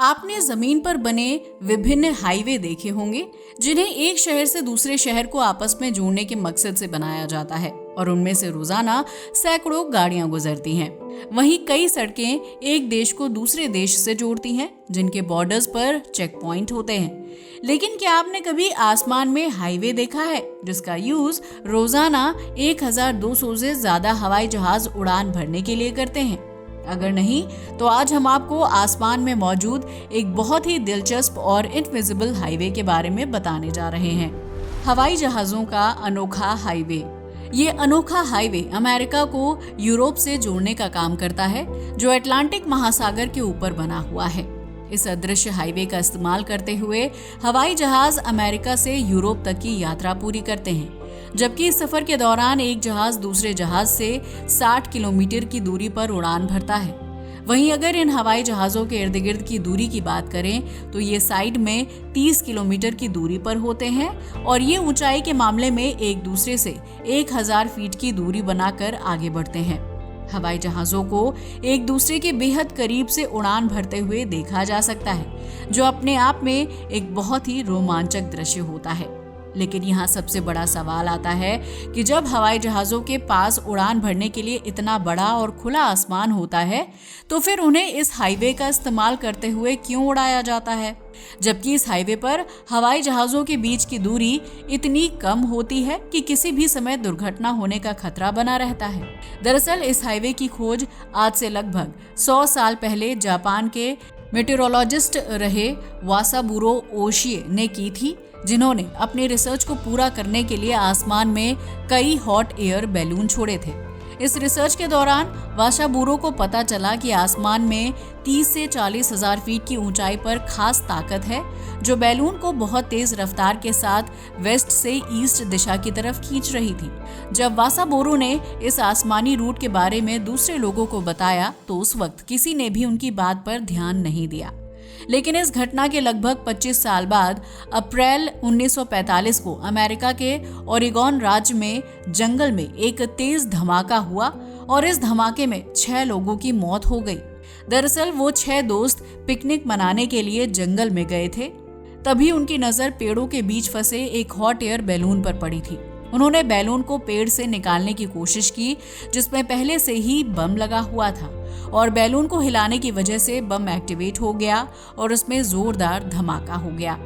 आपने जमीन पर बने विभिन्न हाईवे देखे होंगे जिन्हें एक शहर से दूसरे शहर को आपस में जोड़ने के मकसद से बनाया जाता है और उनमें से रोजाना सैकड़ों गाड़ियां गुजरती हैं। वहीं कई सड़कें एक देश को दूसरे देश से जोड़ती हैं जिनके बॉर्डर्स पर चेक पॉइंट होते हैं। लेकिन क्या आपने कभी आसमान में हाईवे देखा है जिसका यूज रोजाना 1200 से ज्यादा हवाई जहाज उड़ान भरने के लिए करते हैं? अगर नहीं तो आज हम आपको आसमान में मौजूद एक बहुत ही दिलचस्प और इनविजिबल हाईवे के बारे में बताने जा रहे हैं। हवाई जहाजों का अनोखा हाईवे। ये अनोखा हाईवे अमेरिका को यूरोप से जोड़ने का काम करता है जो अटलांटिक महासागर के ऊपर बना हुआ है। इस अदृश्य हाईवे का इस्तेमाल करते हुए हवाई जहाज अमेरिका से यूरोप तक की यात्रा पूरी करते हैं, जबकि इस सफर के दौरान एक जहाज दूसरे जहाज से 60 किलोमीटर की दूरी पर उड़ान भरता है। वहीं अगर इन हवाई जहाजों के इर्द गिर्द की दूरी की बात करें तो ये साइड में 30 किलोमीटर की दूरी पर होते हैं और ये ऊंचाई के मामले में एक दूसरे से 1000 फीट की दूरी बनाकर आगे बढ़ते हैं। हवाई जहाजों को एक दूसरे के बेहद करीब से उड़ान भरते हुए देखा जा सकता है, जो अपने आप में एक बहुत ही रोमांचक दृश्य होता है। लेकिन यहाँ सबसे बड़ा सवाल आता है कि जब हवाई जहाजों के पास उड़ान भरने के लिए इतना बड़ा और खुला आसमान होता है तो फिर उन्हें इस हाईवे का इस्तेमाल करते हुए क्यों उड़ाया जाता है, जबकि इस हाईवे पर हवाई जहाजों के बीच की दूरी इतनी कम होती है कि किसी भी समय दुर्घटना होने का खतरा बना रहता है। दरअसल इस हाईवे की खोज आज से लगभग 100 साल पहले जापान के मेटेरोलॉजिस्ट रहे वासाबुरो ओशिए ने की थी, जिन्होंने अपनी रिसर्च को पूरा करने के लिए आसमान में कई हॉट एयर बैलून छोड़े थे। इस रिसर्च के दौरान वासाबुरो को पता चला कि आसमान में 30 से 40 हजार फीट की ऊंचाई पर खास ताकत है जो बैलून को बहुत तेज रफ्तार के साथ वेस्ट से ईस्ट दिशा की तरफ खींच रही थी। जब वासाबुरो ने इस आसमानी रूट के बारे में दूसरे लोगों को बताया तो उस वक्त किसी ने भी उनकी बात पर ध्यान नहीं दिया। लेकिन इस घटना के लगभग 25 साल बाद अप्रैल 1945 को अमेरिका के ओरेगॉन राज्य में जंगल में एक तेज धमाका हुआ और इस धमाके में 6 लोगों की मौत हो गई। दरअसल वो 6 दोस्त पिकनिक मनाने के लिए जंगल में गए थे। तभी उनकी नजर पेड़ों के बीच फंसे एक हॉट एयर बैलून पर पड़ी थी। उन्होंने बैलून को पेड़ से निकालने की कोशिश की जिसमें पहले से ही बम लगा हुआ था और बैलून को हिलाने की वजह से बम एक्टिवेट हो गया और उसमें जोरदार धमाका हो गया।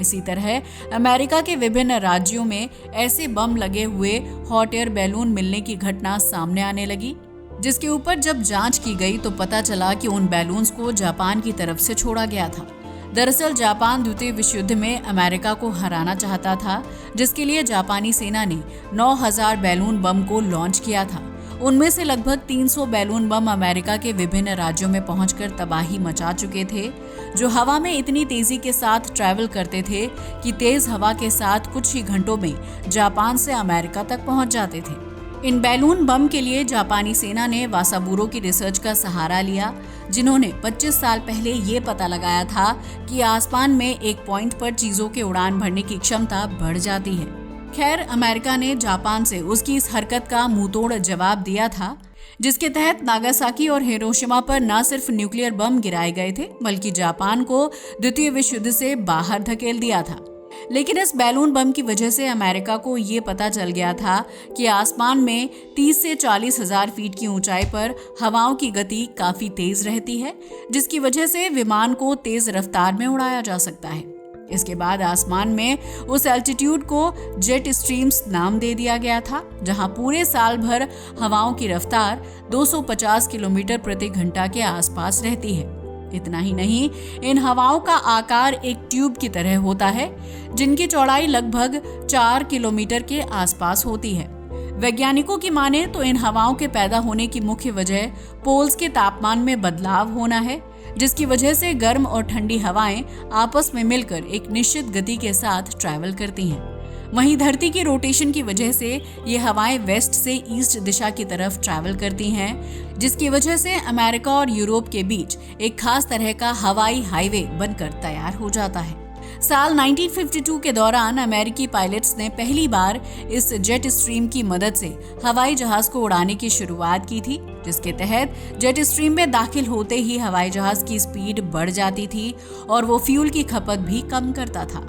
इसी तरह अमेरिका के विभिन्न राज्यों में ऐसे बम लगे हुए हॉट एयर बैलून मिलने की घटना सामने आने लगी, जिसके ऊपर जब जांच की गई तो पता चला कि उन बैलून्स को जापान की तरफ से छोड़ा गया था। दरअसल जापान द्वितीय विश्व युद्ध में अमेरिका को हराना चाहता था, जिसके लिए जापानी सेना ने 9000 बैलून बम को लॉन्च किया था। उनमें से लगभग 300 बैलून बम अमेरिका के विभिन्न राज्यों में पहुंचकर तबाही मचा चुके थे, जो हवा में इतनी तेजी के साथ ट्रैवल करते थे कि तेज हवा के साथ कुछ ही घंटों में जापान से अमेरिका तक पहुंच जाते थे। इन बैलून बम के लिए जापानी सेना ने वासाबुरो की रिसर्च का सहारा लिया, जिन्होंने 25 साल पहले ये पता लगाया था कि आसमान में एक पॉइंट पर चीजों के उड़ान भरने की क्षमता बढ़ जाती है। खैर, अमेरिका ने जापान से उसकी इस हरकत का मुंहतोड़ जवाब दिया था, जिसके तहत नागासाकी और हिरोशिमा पर न सिर्फ न्यूक्लियर बम गिराए गए थे बल्कि जापान को द्वितीय विश्व युद्ध से बाहर धकेल दिया था। लेकिन इस बैलून बम की वजह से अमेरिका को ये पता चल गया था कि आसमान में 30 से 40 हजार फीट की ऊंचाई पर हवाओं की गति काफी तेज रहती है, जिसकी वजह से विमान को तेज रफ्तार में उड़ाया जा सकता है। इसके बाद आसमान में उस एल्टीट्यूड को जेट स्ट्रीम्स नाम दे दिया गया था, जहां पूरे साल भर हवाओं की रफ्तार 250 किलोमीटर प्रति घंटा के आसपास रहती है। इतना ही नहीं, इन हवाओं का आकार एक ट्यूब की तरह होता है, जिनकी चौड़ाई लगभग 4 किलोमीटर के आसपास होती है। वैज्ञानिकों की माने तो इन हवाओं के पैदा होने की मुख्य वजह पोल्स के तापमान में बदलाव होना है, जिसकी वजह से गर्म और ठंडी हवाएं आपस में मिलकर एक निश्चित गति के साथ ट्रैवल करती हैं। वहीं धरती की रोटेशन की वजह से ये हवाएं वेस्ट से ईस्ट दिशा की तरफ ट्रैवल करती हैं, जिसकी वजह से अमेरिका और यूरोप के बीच एक खास तरह का हवाई हाईवे बनकर तैयार हो जाता है। साल 1952 के दौरान अमेरिकी पायलट्स ने पहली बार इस जेट स्ट्रीम की मदद से हवाई जहाज को उड़ाने की शुरुआत की थी, जिसके तहत जेट स्ट्रीम में दाखिल होते ही हवाई जहाज की स्पीड बढ़ जाती थी और वो फ्यूल की खपत भी कम करता था।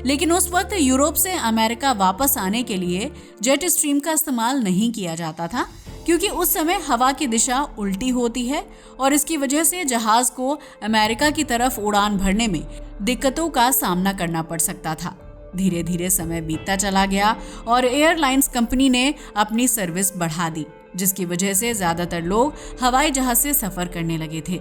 लेकिन उस वक्त यूरोप से अमेरिका वापस आने के लिए जेट स्ट्रीम का इस्तेमाल नहीं किया जाता था, क्योंकि उस समय हवा की दिशा उल्टी होती है और इसकी वजह से जहाज को अमेरिका की तरफ उड़ान भरने में दिक्कतों का सामना करना पड़ सकता था। धीरे धीरे समय बीतता चला गया और एयरलाइंस कंपनी ने अपनी सर्विस बढ़ा दी, जिसकी वजह से ज्यादातर लोग हवाई जहाज से सफर करने लगे थे।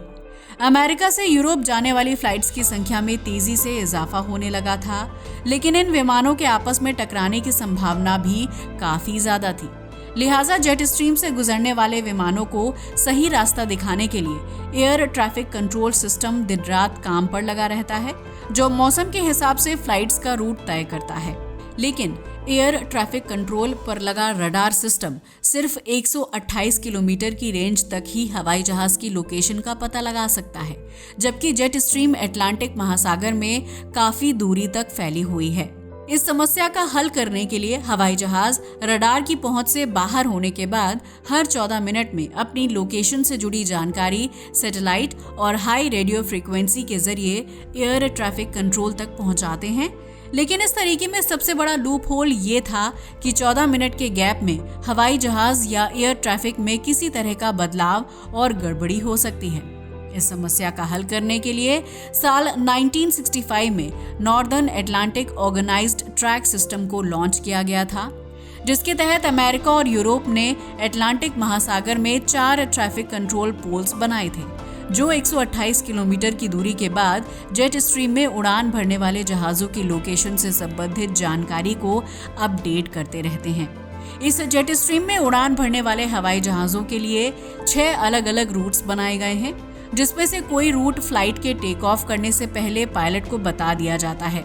अमेरिका से यूरोप जाने वाली फ्लाइट्स की संख्या में तेजी से इजाफा होने लगा था, लेकिन इन विमानों के आपस में टकराने की संभावना भी काफी ज्यादा थी। लिहाजा जेट स्ट्रीम से गुजरने वाले विमानों को सही रास्ता दिखाने के लिए एयर ट्रैफिक कंट्रोल सिस्टम दिन रात काम पर लगा रहता है, जो मौसम के हिसाब से फ्लाइट्स का रूट तय करता है। लेकिन एयर ट्रैफिक कंट्रोल पर लगा रडार सिस्टम सिर्फ 128 किलोमीटर की रेंज तक ही हवाई जहाज की लोकेशन का पता लगा सकता है, जबकि जेट स्ट्रीम अटलांटिक महासागर में काफी दूरी तक फैली हुई है। इस समस्या का हल करने के लिए हवाई जहाज रडार की पहुंच से बाहर होने के बाद हर 14 मिनट में अपनी लोकेशन से जुड़ी जानकारी सैटेलाइट और हाई रेडियो फ्रीक्वेंसी के जरिए एयर ट्रैफिक कंट्रोल तक पहुंचाते हैं। लेकिन इस तरीके में सबसे बड़ा लूप होल ये था कि 14 मिनट के गैप में हवाई जहाज या एयर ट्रैफिक में किसी तरह का बदलाव और गड़बड़ी हो सकती है। इस समस्या का हल करने के लिए साल 1965 में Northern Atlantic organised track system को लॉन्च किया गया था, जिसके तहत अमेरिका और यूरोप ने अटलांटिक महासागर में 4 ट्रैफिक कंट्रोल पोल्स बनाए थे, जो 128 किलोमीटर की दूरी के बाद जेट स्ट्रीम में उड़ान भरने वाले जहाज़ों की लोकेशन से संबंधित जानकारी को अपडेट करते रहते हैं। इस जेट स्ट्रीम में उड़ान भरने वाले हवाई जहाज़ों के लिए 6 अलग अलग रूट्स बनाए गए हैं, जिसमें से कोई रूट फ्लाइट के टेक ऑफ करने से पहले पायलट को बता दिया जाता है।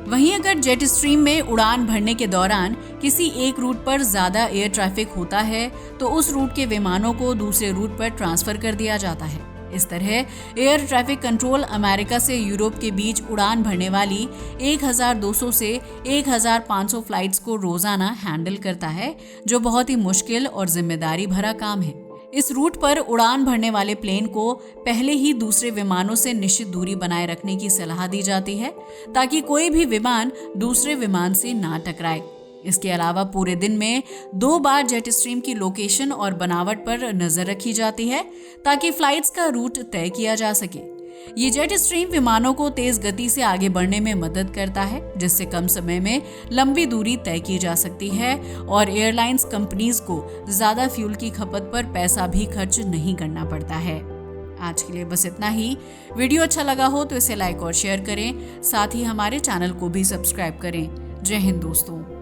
वहीं अगर जेट स्ट्रीम में उड़ान भरने के दौरान किसी एक रूट पर ज्यादा एयर ट्रैफिक होता है तो उस रूट के विमानों को दूसरे रूट पर ट्रांसफर कर दिया जाता है। इस तरह एयर ट्रैफिक कंट्रोल अमेरिका से यूरोप के बीच उड़ान भरने वाली 1200 से 1500 फ्लाइट्स को रोजाना हैंडल करता है, जो बहुत ही मुश्किल और जिम्मेदारी भरा काम है। इस रूट पर उड़ान भरने वाले प्लेन को पहले ही दूसरे विमानों से निश्चित दूरी बनाए रखने की सलाह दी जाती है, ताकि कोई भी विमान दूसरे विमान से ना टकराए। इसके अलावा पूरे दिन में 2 बार जेट स्ट्रीम की लोकेशन और बनावट पर नजर रखी जाती है, ताकि फ्लाइट्स का रूट तय किया जा सके। ये जेट स्ट्रीम विमानों को तेज गति से आगे बढ़ने में मदद करता है, जिससे कम समय में लंबी दूरी तय की जा सकती है और एयरलाइंस कंपनीज को ज्यादा फ्यूल की खपत पर पैसा भी खर्च नहीं करना पड़ता है। आज के लिए बस इतना ही। वीडियो अच्छा लगा हो तो इसे लाइक और शेयर करें, साथ ही हमारे चैनल को भी सब्सक्राइब करें। जय हिंद दोस्तों।